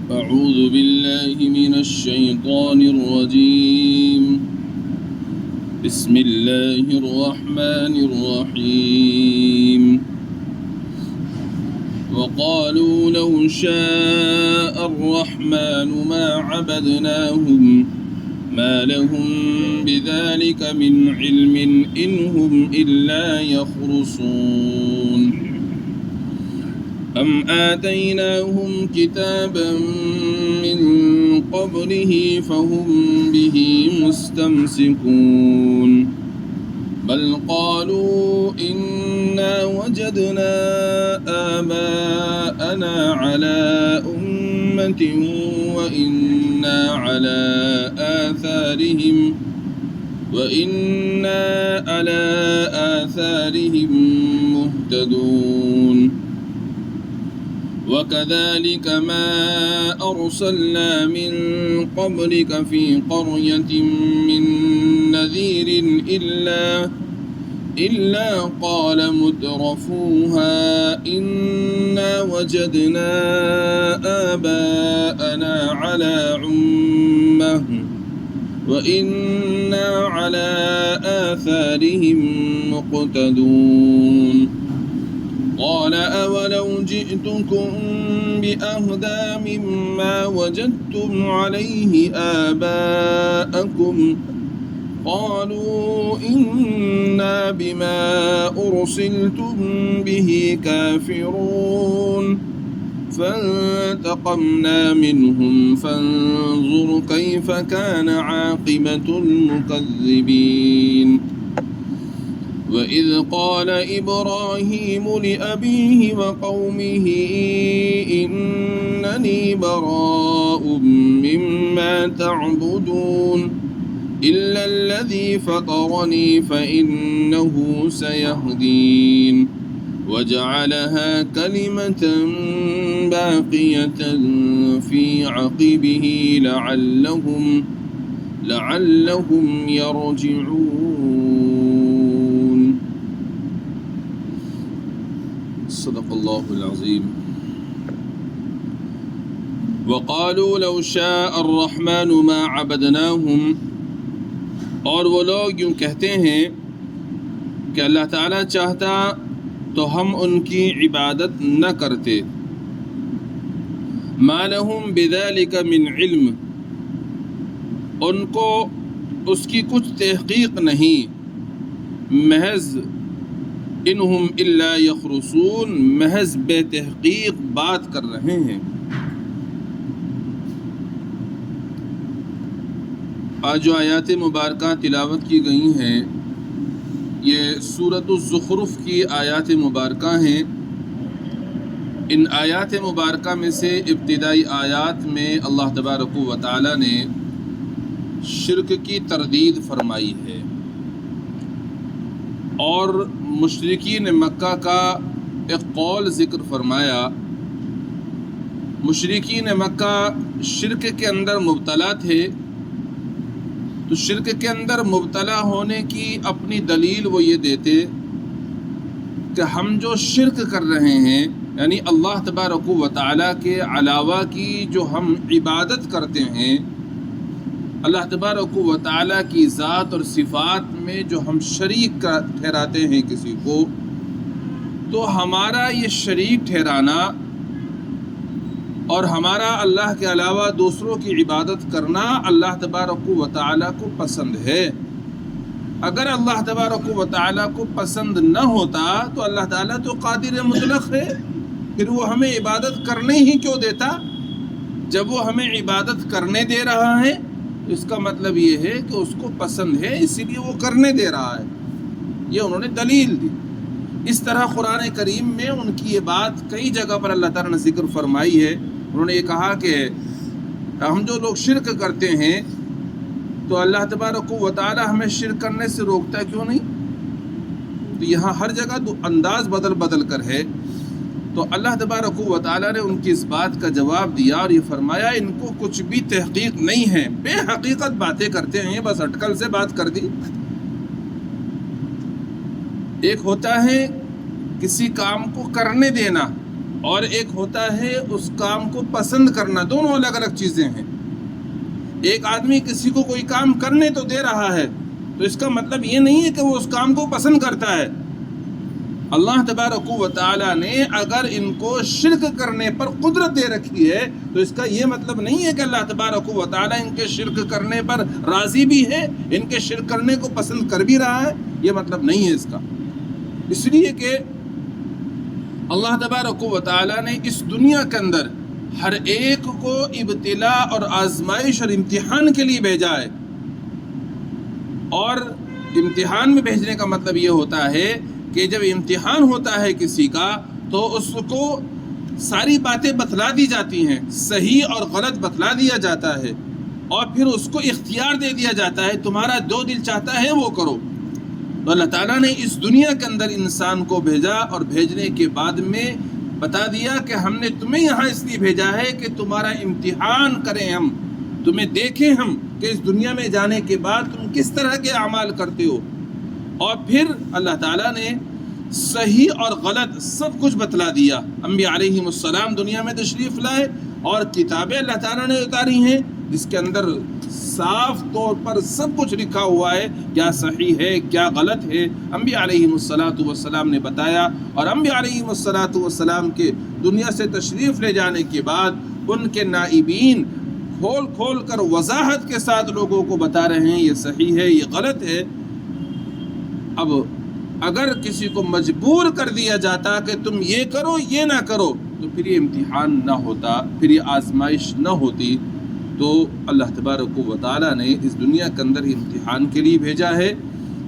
أعوذ بالله من الشيطان الرجيم. بسم الله الرحمن الرحيم. وقالوا لو شاء الرحمن ما عبدناهم ما لهم بذلك من علم إن هم إلا يخرصون. أم آتيناهم كتابا من قبله فهم به مستمسكون. بل قالوا إنا وجدنا آباءنا على أمة وإنا على آثارهم مهتدون. وكذلك ما أرسلنا من قبلك في قرية من نذير إلا قال مترفوها إنا وجدنا آباءنا على أمة وإنا على آثارهم مقتدون. قال أولو جئتكم بأهدى مما وجدتم عليه آباءكم قالوا إنا بما أرسلتم به كافرون. فانتقمنا منهم فانظر كيف كان عاقبة المكذبين. وإذ قال إبراهيم لأبيه وقومه إنني براء مما تعبدون إلا الذي فطرني فإنه سيهدين. وجعلها كلمة باقية في عقبه لعلهم يرجعون. صدق الله العظيم. وقالوا لو شاء الرحمن ما عبدناهم، اور وہ لوگ یوں کہتے ہیں کہ اللہ تعالیٰ چاہتا تو ہم ان کی عبادت نہ کرتے. ما لهم بذلك من علم، ان کو اس کی کچھ تحقیق نہیں. محض انہم الا یخرصون، محض بے تحقیق بات کر رہے ہیں. آج جو آیات مبارکہ تلاوت کی گئی ہیں یہ سورۃ الزخرف کی آیات مبارکہ ہیں. ان آیات مبارکہ میں سے ابتدائی آیات میں اللہ تبارک و تعالی نے شرک کی تردید فرمائی ہے اور مشرکین مکہ کا ایک قول ذکر فرمایا. مشرکین مکہ شرک کے اندر مبتلا تھے، تو شرک کے اندر مبتلا ہونے کی اپنی دلیل وہ یہ دیتے کہ ہم جو شرک کر رہے ہیں یعنی اللہ تبارک و تعالیٰ کے علاوہ کی جو ہم عبادت کرتے ہیں، اللہ تبارک و تعالیٰ کی ذات اور صفات میں جو ہم شریک ٹھہراتے ہیں کسی کو، تو ہمارا یہ شریک ٹھہرانا اور ہمارا اللہ کے علاوہ دوسروں کی عبادت کرنا اللہ تبارک و تعالیٰ کو پسند ہے. اگر اللہ تبارک و تعالیٰ کو پسند نہ ہوتا تو اللہ تعالیٰ تو قادر مطلق ہے، پھر وہ ہمیں عبادت کرنے ہی کیوں دیتا؟ جب وہ ہمیں عبادت کرنے دے رہا ہے اس کا مطلب یہ ہے کہ اس کو پسند ہے، اسی لیے وہ کرنے دے رہا ہے. یہ انہوں نے دلیل دی. اس طرح قرآن کریم میں ان کی یہ بات کئی جگہ پر اللہ تعالیٰ نے ذکر فرمائی ہے. انہوں نے یہ کہا کہ ہم جو لوگ شرک کرتے ہیں تو اللہ تبارک و تعالیٰ ہمیں شرک کرنے سے روکتا کیوں نہیں؟ تو یہاں ہر جگہ انداز بدل کر ہے. تو اللہ تبارک و تعالیٰ نے ان کی اس بات کا جواب دیا اور یہ فرمایا ان کو کچھ بھی تحقیق نہیں ہے، بے حقیقت باتیں کرتے ہیں، بس اٹکل سے بات کر دی. ایک ہوتا ہے کسی کام کو کرنے دینا اور ایک ہوتا ہے اس کام کو پسند کرنا. دونوں الگ الگ چیزیں ہیں. ایک آدمی کسی کو کوئی کام کرنے تو دے رہا ہے تو اس کا مطلب یہ نہیں ہے کہ وہ اس کام کو پسند کرتا ہے. اللہ تبارک و تعالیٰ نے اگر ان کو شرک کرنے پر قدرت دے رکھی ہے تو اس کا یہ مطلب نہیں ہے کہ اللہ تبارک و تعالیٰ ان کے شرک کرنے پر راضی بھی ہے, ان کے شرک کرنے کو پسند کر بھی رہا ہے. یہ مطلب نہیں ہے اس کا. اس لیے کہ اللہ تبارک و تعالیٰ نے اس دنیا کے اندر ہر ایک کو ابتلاء اور آزمائش اور امتحان کے لیے بھیجا ہے. اور امتحان میں بھیجنے کا مطلب یہ ہوتا ہے کہ جب امتحان ہوتا ہے کسی کا تو اس کو ساری باتیں بتلا دی جاتی ہیں, صحیح اور غلط بتلا دیا جاتا ہے, اور پھر اس کو اختیار دے دیا جاتا ہے تمہارا جو دل چاہتا ہے وہ کرو. تو اللہ تعالیٰ نے اس دنیا کے اندر انسان کو بھیجا اور بھیجنے کے بعد میں بتا دیا کہ ہم نے تمہیں یہاں اس لیے بھیجا ہے کہ تمہارا امتحان کریں, ہم تمہیں دیکھیں ہم کہ اس دنیا میں جانے کے بعد تم کس طرح کے اعمال کرتے ہو. اور پھر اللہ تعالیٰ نے صحیح اور غلط سب کچھ بتلا دیا. انبیاء علیہم السلام دنیا میں تشریف لائے اور کتابیں اللہ تعالیٰ نے اتاری ہیں جس کے اندر صاف طور پر سب کچھ لکھا ہوا ہے, کیا صحیح ہے کیا غلط ہے. انبیاء علیہم السلام نے بتایا, اور انبیاء علیہم السلام کے دنیا سے تشریف لے جانے کے بعد ان کے نائبین کھول کھول کر وضاحت کے ساتھ لوگوں کو بتا رہے ہیں یہ صحیح ہے یہ غلط ہے. اب اگر کسی کو مجبور کر دیا جاتا کہ تم یہ کرو یہ نہ کرو تو پھر یہ امتحان نہ ہوتا, پھر یہ آزمائش نہ ہوتی. تو اللہ تبارک و تعالیٰ نے اس دنیا کے اندر امتحان کے لیے بھیجا ہے.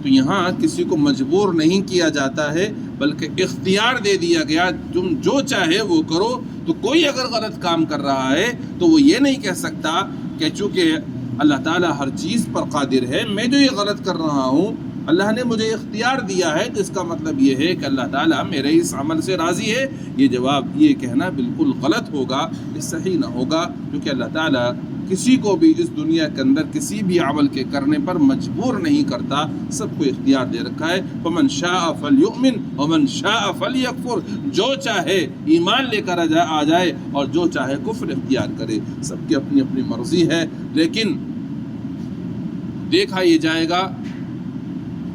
تو یہاں کسی کو مجبور نہیں کیا جاتا ہے بلکہ اختیار دے دیا گیا تم جو چاہے وہ کرو. تو کوئی اگر غلط کام کر رہا ہے تو وہ یہ نہیں کہہ سکتا کہ چونکہ اللہ تعالیٰ ہر چیز پر قادر ہے, میں جو یہ غلط کر رہا ہوں اللہ نے مجھے اختیار دیا ہے تو اس کا مطلب یہ ہے کہ اللہ تعالیٰ میرے اس عمل سے راضی ہے. یہ جواب یہ کہنا بالکل غلط ہوگا, یہ صحیح نہ ہوگا, کیونکہ اللہ تعالیٰ کسی کو بھی اس دنیا کے اندر کسی بھی عمل کے کرنے پر مجبور نہیں کرتا, سب کو اختیار دے رکھا ہے. فمن شاء فلیؤمن ومن شاء فلیکفر, جو چاہے ایمان لے کر آ جائے اور جو چاہے کفر اختیار کرے. سب کی اپنی اپنی مرضی ہے, لیکن دیکھا یہ جائے گا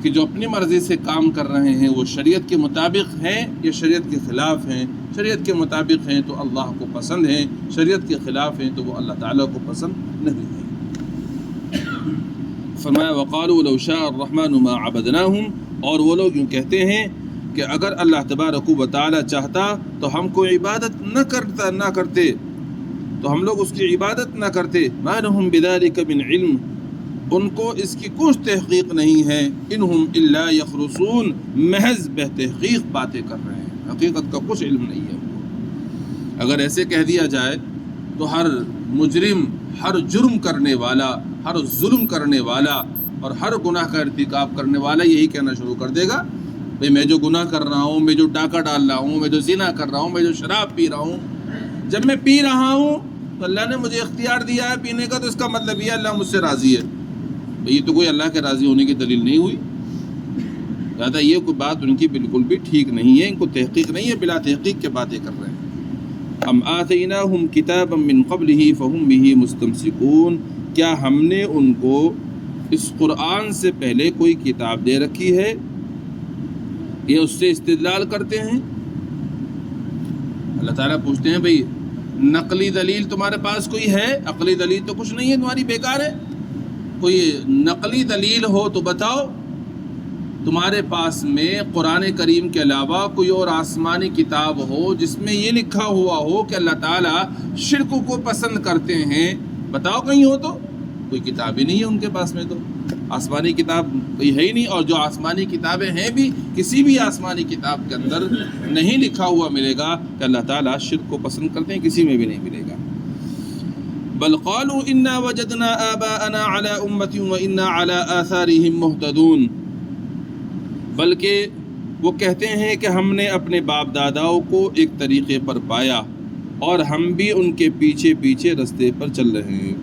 کہ جو اپنی مرضی سے کام کر رہے ہیں وہ شریعت کے مطابق ہیں یا شریعت کے خلاف ہیں. شریعت کے مطابق ہیں تو اللہ کو پسند ہیں, شریعت کے خلاف ہیں تو وہ اللہ تعالیٰ کو پسند نہیں ہیں. فرمایا وقالوا لو شاء الرحمن ما عبدناهم, اور وہ لوگ یوں کہتے ہیں کہ اگر اللہ تبارک و تعالیٰ چاہتا تو ہم کو عبادت نہ کرتے, تو ہم لوگ اس کی عبادت نہ کرتے. ما لهم بذلك من علم, ان کو اس کی کچھ تحقیق نہیں ہے. انہم الا یخرصون, محض بے تحقیق باتیں کر رہے ہیں, حقیقت کا کچھ علم نہیں ہے. اگر ایسے کہہ دیا جائے تو ہر مجرم, ہر جرم کرنے والا, ہر ظلم کرنے والا اور ہر گناہ کا ارتکاب کرنے والا یہی کہنا شروع کر دے گا بھئی میں جو گناہ کر رہا ہوں, میں جو ڈاکہ ڈال رہا ہوں, میں جو زنا کر رہا ہوں, میں جو شراب پی رہا ہوں, جب میں پی رہا ہوں تو اللہ نے مجھے اختیار دیا ہے پینے کا, تو اس کا مطلب یہ اللہ مجھ سے راضی ہے. یہ تو کوئی اللہ کے راضی ہونے کی دلیل نہیں ہوئی. لہٰذا یہ کوئی بات ان کی بالکل بھی ٹھیک نہیں ہے, ان کو تحقیق نہیں ہے, بلا تحقیق کے باتیں کر رہے ہیں. ام آتیناہم کتابا من قبلہ فہم بہ مستمسکون, کیا ہم نے ان کو اس قرآن سے پہلے کوئی کتاب دے رکھی ہے, یہ اس سے استدلال کرتے ہیں. اللہ تعالیٰ پوچھتے ہیں بھئی نقلی دلیل تمہارے پاس کوئی ہے؟ عقلی دلیل تو کچھ نہیں ہے, تمہاری بیکار ہے. کوئی نقلی دلیل ہو تو بتاؤ. تمہارے پاس میں قرآن کریم کے علاوہ کوئی اور آسمانی کتاب ہو جس میں یہ لکھا ہوا ہو کہ اللہ تعالیٰ شرک کو پسند کرتے ہیں, بتاؤ کہیں ہو تو. کوئی کتاب ہی نہیں ہے ان کے پاس میں, تو آسمانی کتاب کوئی ہے ہی نہیں. اور جو آسمانی کتابیں ہیں بھی کسی بھی آسمانی کتاب کے اندر نہیں لکھا ہوا ملے گا کہ اللہ تعالیٰ شرک کو پسند کرتے ہیں, کسی میں بھی نہیں ملے گا. بل قالوا انا وجدنا آباءنا على امة وانا على آثارهم مهتدون, بلکہ وہ کہتے ہیں کہ ہم نے اپنے باپ داداؤں کو ایک طریقے پر پایا اور ہم بھی ان کے پیچھے پیچھے رستے پر چل رہے ہیں.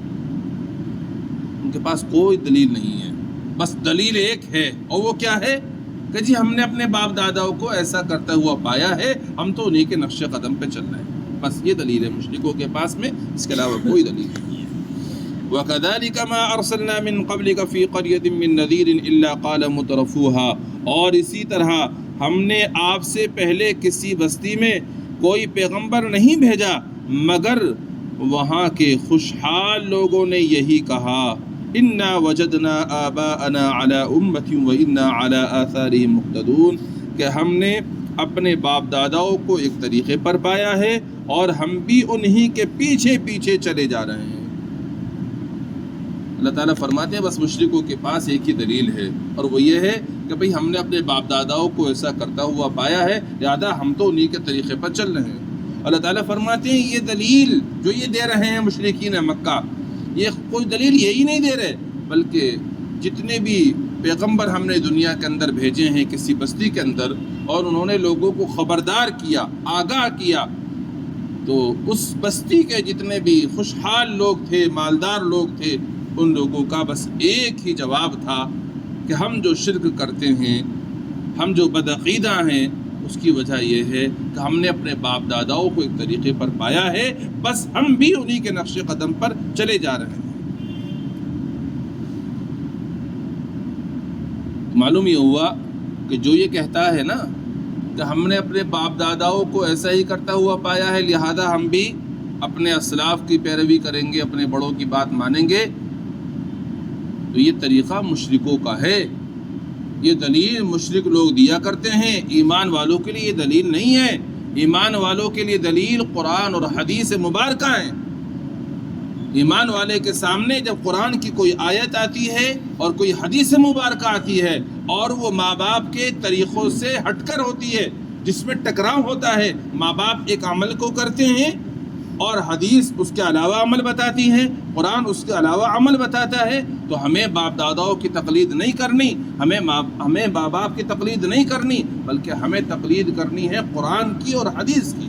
ان کے پاس کوئی دلیل نہیں ہے, بس دلیل ایک ہے, اور وہ کیا ہے کہ جی ہم نے اپنے باپ داداؤں کو ایسا کرتا ہوا پایا ہے، ہم تو انہی کے نقش قدم پہ چل رہے ہیں، بس یہ دلیل ہے مشرکوں کے پاس میں، اس کے علاوہ کوئی دلیل نہیں ہے۔ وَكَذَلِكَ مَا أَرْسَلْنَا مِن قَبْلِكَ فِي قَرْيَةٍ مِّن نَذِيرٍ إِلَّا قَالَ مُتْرَفُوهَا، اور اسی طرح ہم نے آپ سے پہلے کسی بستی میں کوئی پیغمبر نہیں بھیجا مگر وہاں کے خوشحال لوگوں نے یہی کہا، اِنَّا وَجَدْنَا آبَاءَنَا عَلَىٰ أُمَّةٍ وَإِنَّا عَلَىٰ آثَارِهِمْ مُقْتَدُونَ، کہ ہم نے اپنے باپ داداؤں کو ایک طریقے پر پایا ہے اور ہم بھی انہی کے پیچھے پیچھے چلے جا رہے ہیں۔ اللہ تعالیٰ فرماتے ہیں بس مشرکوں کے پاس ایک ہی دلیل ہے، اور وہ یہ ہے کہ بھئی ہم نے اپنے باپ داداؤں کو ایسا کرتا ہوا پایا ہے، لہذا ہم تو انہی کے طریقے پر چل رہے ہیں۔ اللہ تعالیٰ فرماتے ہیں یہ دلیل جو یہ دے رہے ہیں مشرکین مکہ، یہ کوئی دلیل یہی نہیں دے رہے، بلکہ جتنے بھی پیغمبر ہم نے دنیا کے اندر بھیجے ہیں کسی بستی کے اندر، اور انہوں نے لوگوں کو خبردار کیا، آگاہ کیا، تو اس بستی کے جتنے بھی خوشحال لوگ تھے، مالدار لوگ تھے، ان لوگوں کا بس ایک ہی جواب تھا کہ ہم جو شرک کرتے ہیں، ہم جو بدعقیدہ ہیں، اس کی وجہ یہ ہے کہ ہم نے اپنے باپ داداؤں کو ایک طریقے پر پایا ہے، بس ہم بھی انہی کے نقش قدم پر چلے جا رہے ہیں۔ معلوم یہ ہوا کہ جو یہ کہتا ہے نا کہ ہم نے اپنے باپ داداؤں کو ایسا ہی کرتا ہوا پایا ہے، لہذا ہم بھی اپنے اسلاف کی پیروی کریں گے، اپنے بڑوں کی بات مانیں گے، تو یہ طریقہ مشرکوں کا ہے، یہ دلیل مشرک لوگ دیا کرتے ہیں، ایمان والوں کے لیے یہ دلیل نہیں ہے۔ ایمان والوں کے لیے دلیل قرآن اور حدیث مبارکہ ہیں۔ ایمان والے کے سامنے جب قرآن کی کوئی آیت آتی ہے اور کوئی حدیث مبارکہ آتی ہے اور وہ ماں باپ کے طریقوں سے ہٹ کر ہوتی ہے، جس میں ٹکراؤ ہوتا ہے، ماں باپ ایک عمل کو کرتے ہیں اور حدیث اس کے علاوہ عمل بتاتی ہے، قرآن اس کے علاوہ عمل بتاتا ہے، تو ہمیں باپ داداؤں کی تقلید نہیں کرنی، ہمیں ماں باپ کی تقلید نہیں کرنی، بلکہ ہمیں تقلید کرنی ہے قرآن کی اور حدیث کی۔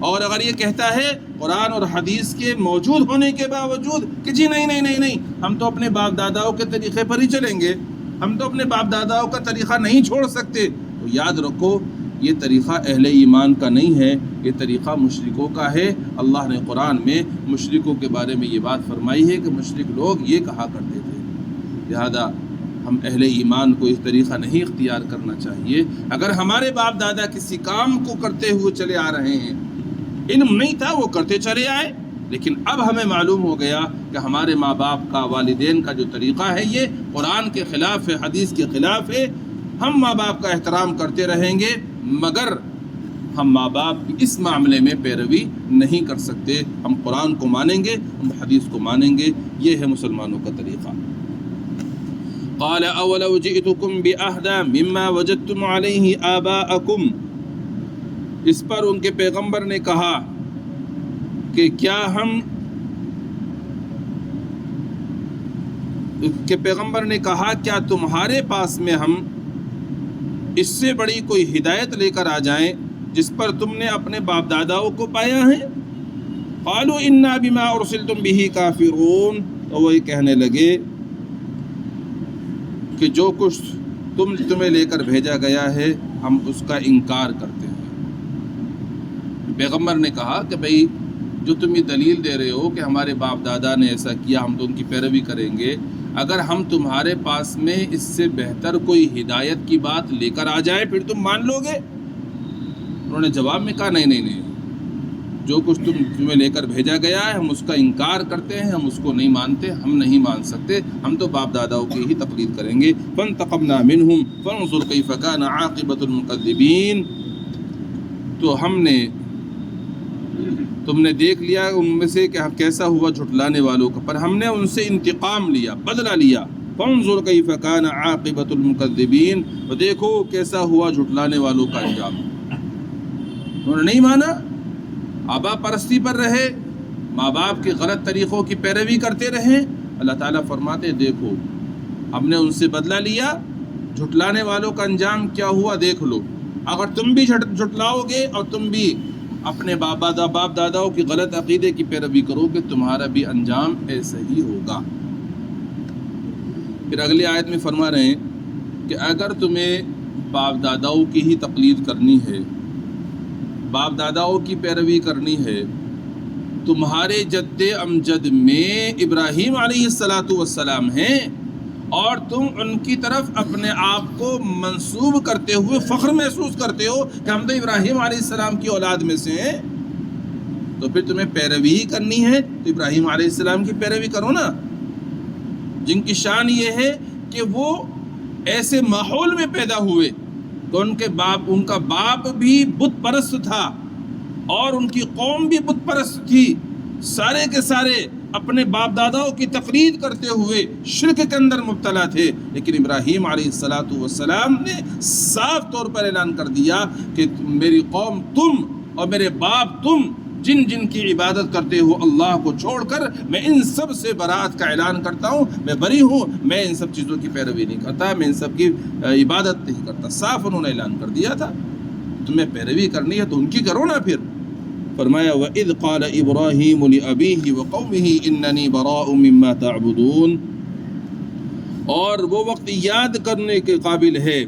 اور اگر یہ کہتا ہے قرآن اور حدیث کے موجود ہونے کے باوجود کہ جی نہیں ہم تو اپنے باپ داداؤں کے طریقے پر ہی چلیں گے، ہم تو اپنے باپ داداؤں کا طریقہ نہیں چھوڑ سکتے، تو یاد رکھو یہ طریقہ اہل ایمان کا نہیں ہے، یہ طریقہ مشرکوں کا ہے۔ اللہ نے قرآن میں مشرکوں کے بارے میں یہ بات فرمائی ہے کہ مشرک لوگ یہ کہا کرتے تھے، لہذا ہم اہل ایمان کو اس طریقہ نہیں اختیار کرنا چاہیے۔ اگر ہمارے باپ دادا کسی کام کو کرتے ہوئے چلے آ رہے ہیں، علم نہیں تھا وہ کرتے چلے آئے، لیکن اب ہمیں معلوم ہو گیا کہ ہمارے ماں باپ کا، والدین کا جو طریقہ ہے یہ قرآن کے خلاف ہے، حدیث کے خلاف ہے، ہم ماں باپ کا احترام کرتے رہیں گے، مگر ہم ماں باپ کی اس معاملے میں پیروی نہیں کر سکتے، ہم قرآن کو مانیں گے، ہم حدیث کو مانیں گے، یہ ہے مسلمانوں کا طریقہ۔ قال اولو جئتکم بأہدی مما وجدتم علیہ آباءکم، اس پر ان کے پیغمبر نے کہا کہ کیا تمہارے پاس میں ہم اس سے بڑی کوئی ہدایت لے کر آ جائیں جس پر تم نے اپنے باپ داداؤں کو پایا ہے؟ قالوا انا بما ارسلتم به کافرون، تو وہ کہنے لگے کہ جو کچھ تمہیں لے کر بھیجا گیا ہے ہم اس کا انکار کرتے ہیں۔ پیغمبر نے کہا کہ بھئی جو تم یہ دلیل دے رہے ہو کہ ہمارے باپ دادا نے ایسا کیا ہم تو ان کی پیروی کریں گے، اگر ہم تمہارے پاس میں اس سے بہتر کوئی ہدایت کی بات لے کر آ جائے پھر تم مان لو گے؟ انہوں نے جواب میں کہا نہیں، جو کچھ تمہیں لے کر بھیجا گیا ہے ہم اس کا انکار کرتے ہیں، ہم اس کو نہیں مانتے، ہم نہیں مان سکتے، ہم تو باپ داداؤں کی ہی تقلید کریں گے۔ فانتقمنا منہم فانظر کیف کان عاقبۃ المکذبین، تو تم نے دیکھ لیا ان میں سے کہ کیسا ہوا جھٹلانے والوں کا، پر ہم نے ان سے انتقام لیا، بدلہ لیا۔ فانظر کیف کان عاقبۃ المکذبین، تو دیکھو کیسا ہوا جھٹلانے والوں کا انجام۔ انہوں نے نہیں مانا، آبا پرستی پر رہے، ماں باپ کے غلط طریقوں کی پیروی کرتے رہے۔ اللہ تعالیٰ فرماتے دیکھو ہم نے ان سے بدلہ لیا، جھٹلانے والوں کا انجام کیا ہوا دیکھ لو، اگر تم بھی جھٹلاؤ گے اور تم بھی اپنے باپ داداؤں کی غلط عقیدے کی پیروی کرو گے تمہارا بھی انجام ایسا ہی ہوگا۔ پھر اگلی آیت میں فرما رہے ہیں کہ اگر تمہیں باپ داداؤں کی ہی تقلید کرنی ہے، باپ داداؤں کی پیروی کرنی ہے، تمہارے جد امجد میں ابراہیم علیہ السلام ہیں اور تم ان کی طرف اپنے آپ کو منسوب کرتے ہوئے فخر محسوس کرتے ہو کہ ہم تو ابراہیم علیہ السلام کی اولاد میں سے ہیں، تو پھر تمہیں پیروی ہی کرنی ہے تو ابراہیم علیہ السلام کی پیروی کرو نا، جن کی شان یہ ہے کہ وہ ایسے ماحول میں پیدا ہوئے کہ ان کا باپ بھی بت پرست تھا اور ان کی قوم بھی بت پرست تھی، سارے کے سارے اپنے باپ داداؤں کی تقلید کرتے ہوئے شرک کے اندر مبتلا تھے، لیکن ابراہیم علیہ السلام نے صاف طور پر اعلان کر دیا کہ میری قوم تم اور میرے باپ تم جن جن کی عبادت کرتے ہو اللہ کو چھوڑ کر، میں ان سب سے برات کا اعلان کرتا ہوں، میں بری ہوں، میں ان سب چیزوں کی پیروی نہیں کرتا، میں ان سب کی عبادت نہیں کرتا۔ صاف انہوں نے اعلان کر دیا تھا، تمہیں پیروی کرنی ہے تو ان کی کرو نا۔ پھر فرمایا وَإِذْ قَالَ إِبْرَاهِيمُ لِأَبِيهِ وَقَوْمِهِ إِنَّنِي بَرَاءٌ مِّمَّا تَعْبُدُونَ، اور وہ وقت یاد کرنے کے قابل ہے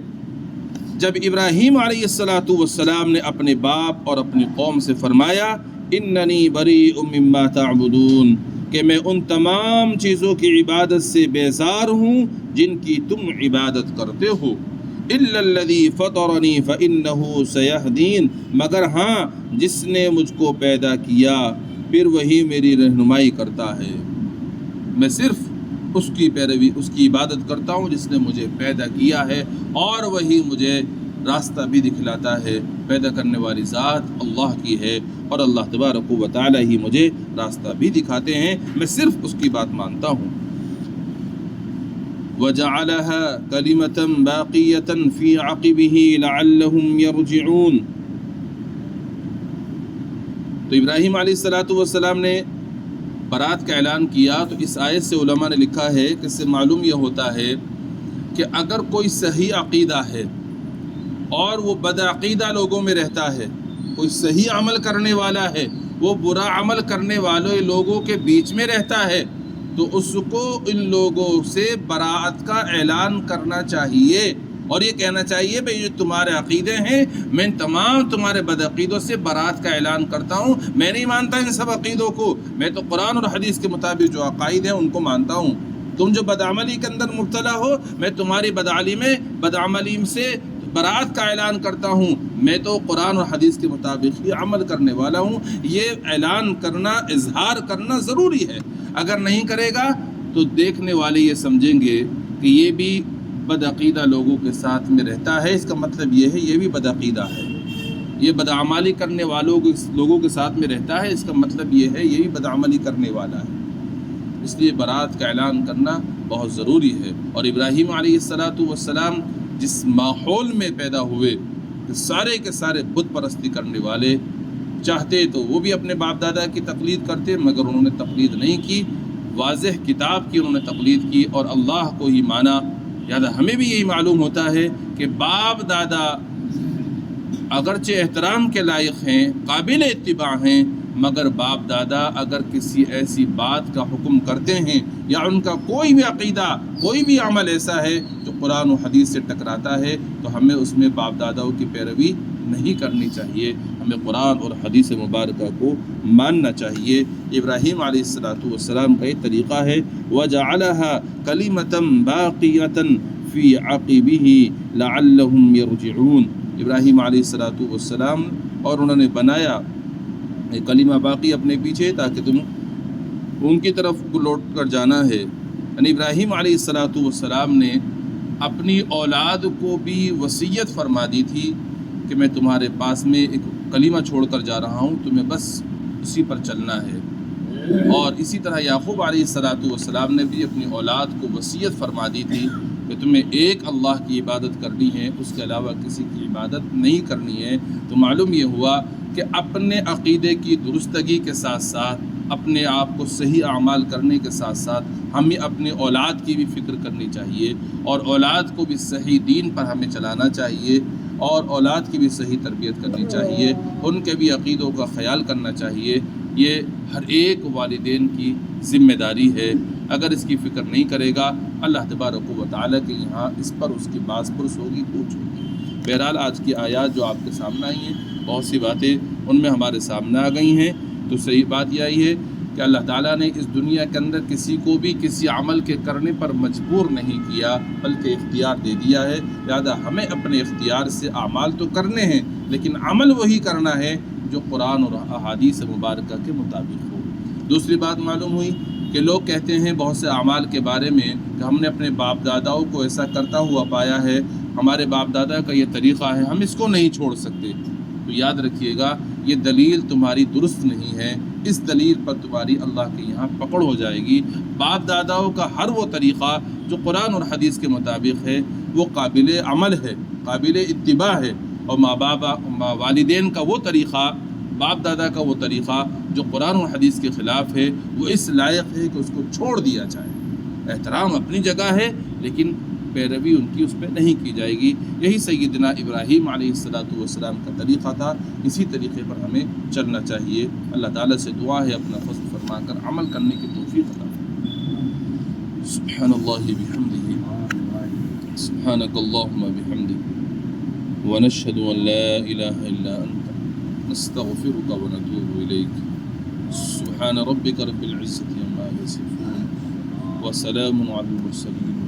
جب ابراہیم علیہ السلام نے اپنے باپ اور اپنی قوم سے فرمایا اِنَّنِي بَرِيءٌ مِّمَّا تَعْبُدُونَ، کہ میں ان تمام چیزوں کی عبادت سے بیزار ہوں جن کی تم عبادت کرتے ہو، إِلَّا الَّذِي فَطَرَنِي فَإِنَّهُ سَيَهْدِينِ، مگر ہاں جس نے مجھ کو پیدا کیا پھر وہی میری رہنمائی کرتا ہے، میں صرف اس کی پیروی اس کی عبادت کرتا ہوں جس نے مجھے پیدا کیا ہے اور وہی مجھے راستہ بھی دکھلاتا ہے۔ پیدا کرنے والی ذات اللہ کی ہے اور اللہ تبارک و تعالی ہی مجھے راستہ بھی دکھاتے ہیں، میں صرف اس کی بات مانتا ہوں۔ وَجَعَلَهَا كَلِمَةً بَاقِيَةً فِي عَقِبِهِ لَعَلَّهُمْ يَرْجِعُونَ، تو ابراہیم علیہ السلام نے برات کا اعلان کیا، تو اس آیت سے علماء نے لکھا ہے کہ اس سے معلوم یہ ہوتا ہے کہ اگر کوئی صحیح عقیدہ ہے اور وہ بد عقیدہ لوگوں میں رہتا ہے، کوئی صحیح عمل کرنے والا ہے وہ برا عمل کرنے والے لوگوں کے بیچ میں رہتا ہے، تو اس کو ان لوگوں سے براءت کا اعلان کرنا چاہیے اور یہ کہنا چاہیے بھئی یہ تمہارے عقیدے ہیں، میں ان تمام تمہارے بد عقیدوں سے برات کا اعلان کرتا ہوں، میں نہیں مانتا ان سب عقیدوں کو، میں تو قرآن اور حدیث کے مطابق جو عقائد ہیں ان کو مانتا ہوں، تم جو بدعملی کے اندر مبتلا ہو میں تمہاری بدعملی سے برات کا اعلان کرتا ہوں، میں تو قرآن اور حدیث کے مطابق ہی عمل کرنے والا ہوں۔ یہ اعلان کرنا، اظہار کرنا ضروری ہے، اگر نہیں کرے گا تو دیکھنے والے یہ سمجھیں گے کہ یہ بھی بدعقیدہ لوگوں کے ساتھ میں رہتا ہے، اس کا مطلب یہ ہے یہ بھی بدعقیدہ ہے، یہ بدعملی کرنے لوگوں کے ساتھ میں رہتا ہے، اس کا مطلب یہ ہے یہ بھی بدعملی کرنے والا ہے۔ اس لیے برات کا اعلان کرنا بہت ضروری ہے۔ اور ابراہیم علیہ السلام جس ماحول میں پیدا ہوئے کہ سارے کے سارے بت پرستی کرنے والے، چاہتے تو وہ بھی اپنے باپ دادا کی تقلید کرتے مگر انہوں نے تقلید نہیں کی، واضح کتاب کی انہوں نے تقلید کی اور اللہ کو ہی مانا۔ لہٰذا ہمیں بھی یہی معلوم ہوتا ہے کہ باپ دادا اگرچہ احترام کے لائق ہیں، قابل اتباع ہیں، مگر باپ دادا اگر کسی ایسی بات کا حکم کرتے ہیں یا ان کا کوئی بھی عقیدہ، کوئی بھی عمل ایسا ہے جو قرآن و حدیث سے ٹکراتا ہے تو ہمیں اس میں باپ داداؤں کی پیروی نہیں کرنی چاہیے، ہمیں قرآن اور حدیث مبارکہ کو ماننا چاہیے۔ ابراہیم علیہ السلام کا یہ طریقہ ہے وَجَعَلَهَا كَلِمَةً بَاقِيَةً فِي عَقِبِهِ لَعَلَّهُمْ يَرْجِعُونَ، ابراہیم علیہ السلام اور انہوں نے بنایا کلمہ باقی اپنے پیچھے تاکہ تم ان کی طرف لوٹ کر جانا ہے۔ یعنی ابراہیم علیہ السلام نے اپنی اولاد کو بھی وصیت فرما دی تھی کہ میں تمہارے پاس میں ایک کلمہ چھوڑ کر جا رہا ہوں، تمہیں بس اسی پر چلنا ہے۔ اور اسی طرح یعقوب علیہ السلام نے بھی اپنی اولاد کو وصیت فرما دی تھی کہ تمہیں ایک اللہ کی عبادت کرنی ہے، اس کے علاوہ کسی کی عبادت نہیں کرنی ہے۔ تو معلوم یہ ہوا کہ اپنے عقیدے کی درستگی کے ساتھ ساتھ، اپنے آپ کو صحیح اعمال کرنے کے ساتھ ساتھ ہمیں اپنے اولاد کی بھی فکر کرنی چاہیے اور اولاد کو بھی صحیح دین پر ہمیں چلانا چاہیے اور اولاد کی بھی صحیح تربیت کرنی چاہیے، ان کے بھی عقیدوں کا خیال کرنا چاہیے۔ یہ ہر ایک والدین کی ذمہ داری ہے۔ اگر اس کی فکر نہیں کرے گا اللہ تبارک و تعالیٰ کے یہاں اس پر اس کی باز پرس ہوگی، پوچھ ہوگی۔ بہرحال آج کی آیات جو آپ کے سامنے آئی ہیں، بہت سی باتیں ان میں ہمارے سامنے آ گئی ہیں، تو صحیح بات یہ آئی ہے کہ اللہ تعالیٰ نے اس دنیا کے اندر کسی کو بھی کسی عمل کے کرنے پر مجبور نہیں کیا، بلکہ اختیار دے دیا ہے۔ لہٰذا ہمیں اپنے اختیار سے اعمال تو کرنے ہیں، لیکن عمل وہی کرنا ہے جو قرآن اور احادیث مبارکہ کے مطابق ہو۔ دوسری بات معلوم ہوئی کہ لوگ کہتے ہیں بہت سے اعمال کے بارے میں کہ ہم نے اپنے باپ داداؤں کو ایسا کرتا ہوا پایا ہے، ہمارے باپ دادا کا یہ طریقہ ہے، ہم اس کو نہیں چھوڑ سکتے۔ تو یاد رکھیے گا یہ دلیل تمہاری درست نہیں ہے، اس دلیل پر تمہاری اللہ کے یہاں پکڑ ہو جائے گی۔ باپ داداؤں کا ہر وہ طریقہ جو قرآن اور حدیث کے مطابق ہے وہ قابل عمل ہے، قابل اتباع ہے، اور والدین کا وہ طریقہ، باپ دادا کا وہ طریقہ جو قرآن و حدیث کے خلاف ہے، وہ اس لائق ہے کہ اس کو چھوڑ دیا جائے۔ احترام اپنی جگہ ہے لیکن پیروی ان کی اس پہ نہیں کی جائے گی۔ یہی سیدنا ابراہیم علیہ السلام کا طریقہ تھا، اسی طریقے پر ہمیں چلنا چاہیے۔ اللہ تعالیٰ سے دعا ہے اپنا فضل فرما کر عمل کرنے کی توفیق عطا فرمائے۔ سبحان اللہ بحمدہ، سبحانک اللہم بحمدک، ونشہد ان لا الہ الا انت، نستغفرک ونتوب الیک۔ سبحان ربک رب العزة عما یصفون، وسلام علی المرسلین۔